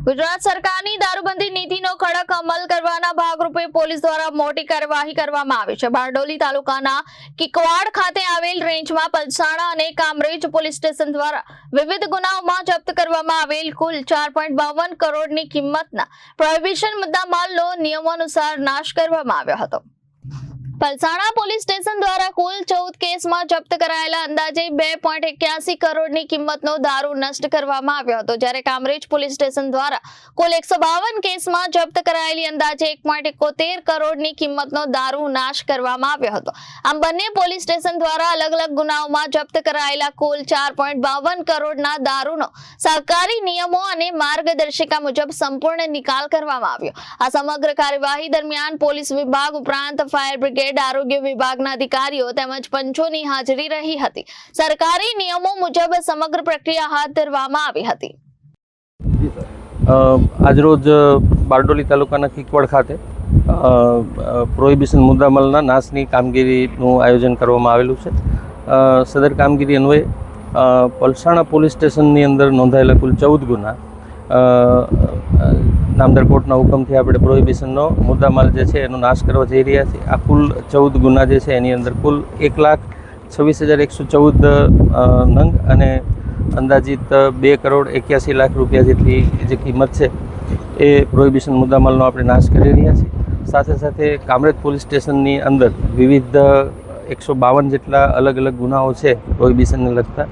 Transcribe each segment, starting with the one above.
ગુજરાત સરકારની દારૂબંધી નીતિનો કડક અમલ કરવાના ભાગરૂપે પોલીસ દ્વારા મોટી કાર્યવાહી કરવામાં આવી છે। બારડોલી તાલુકાના કિકવાડ ખાતે આવેલ રેન્જમાં પલસાણા અને કામરેજ પોલીસ સ્ટેશન દ્વારા વિવિધ ગુનાઓમાં જપ્ત કરવામાં આવેલ કુલ 4.52 કરોડની કિંમતના પ્રોહિબિશન મુદ્દામાલનો નિયમાનુસાર નાશ કરવામાં આવ્યો હતો। પલસાણા પોલીસ સ્ટેશન દ્વારા કુલ 14 કેસમાં જપ્ત કરાયેલા અંદાજે 2.81 કરોડની કિંમતનો દારૂ નષ્ટ કરવામાં આવ્યો હતો, જ્યારે કામરેજ પોલીસ સ્ટેશન દ્વારા કુલ 152 કેસમાં જપ્ત કરાયેલી અંદાજે 1.71 કરોડની કિંમતનો દારૂ નાશ કરવામાં આવ્યો હતો। આમ બંને પોલીસ સ્ટેશન દ્વારા અલગ અલગ ગુનાઓમાં જપ્ત કરાયેલા કુલ 4.52 કરોડના દારૂનો સહકારી નિયમો અને માર્ગદર્શિકા મુજબ સંપૂર્ણ નિકાલ કરવામાં આવ્યો। આ સમગ્ર કાર્યવાહી દરમિયાન પોલીસ વિભાગ ઉપરાંત ફાયર બ્રિગેડ, આરોગ્ય વિભાગના અધિકારીઓ તેમજ પંચોની હાજરી રહી હતી। સરકારી નિયમો મુજબ સમગ્ર પ્રક્રિયા હાથ ધરવામાં આવી હતી। આજરોજ બારડોલી તાલુકાના કિકવાડ ખાતે પ્રોહિબિશન મુદ્દામાલના નાશની કામગીરીનું આયોજન કરવામાં આવેલું છે। સદર કામગીરી અન્વયે પલસાણા પોલીસ સ્ટેશનની અંદર નોંધાયેલા કુલ 14 ગુના નામદાર કોર્ટના હુકમથી આપણે પ્રોહિબિશનનો મુદ્દામાલ જે છે એનો નાશ કરવા જઈ રહ્યા છીએ। આ કુલ 14 ગુના જે છે એની અંદર કુલ 1,26,114 નંગ અને અંદાજિત 2,81 લાખ રૂપિયા જેટલી જે કિંમત છે એ પ્રોહિબિશન મુદ્દામાલનો આપણે નાશ કરી રહ્યા છીએ। સાથે સાથે કામરેજ પોલીસ સ્ટેશનની અંદર વિવિધ 152 જેટલા અલગ અલગ ગુનાઓ છે પ્રોહિબિશનને લગતા,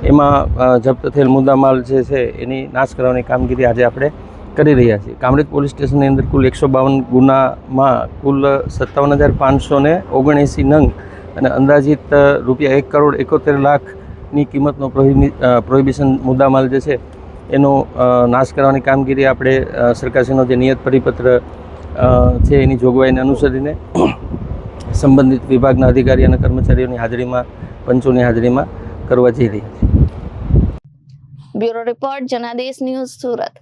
એમાં જપ્ત થયેલ મુદ્દામાલ જે છે એની નાશ કરવાની કામગીરી આજે આપણે કરી રહ્યા છીએ। કામરેજ પોલીસ સ્ટેશનની અંદર કુલ 152 ગુનામાં કુલ 57,579 નંગ અને અંદાજિત રૂપિયા 1,71 લાખની કિંમતનો પ્રોહિબિશન મુદ્દામાલ જે છે એનો નાશ કરવાની કામગીરી આપણે સરકારશ્રીનો જે નિયત પરિપત્ર છે એની જોગવાઈને અનુસરીને સંબંધિત વિભાગના અધિકારી અને કર્મચારીઓની હાજરીમાં, પંચોની હાજરીમાં કરવા જઈ રહ્યા છીએ। Bureau report, Janadesh news, Surat.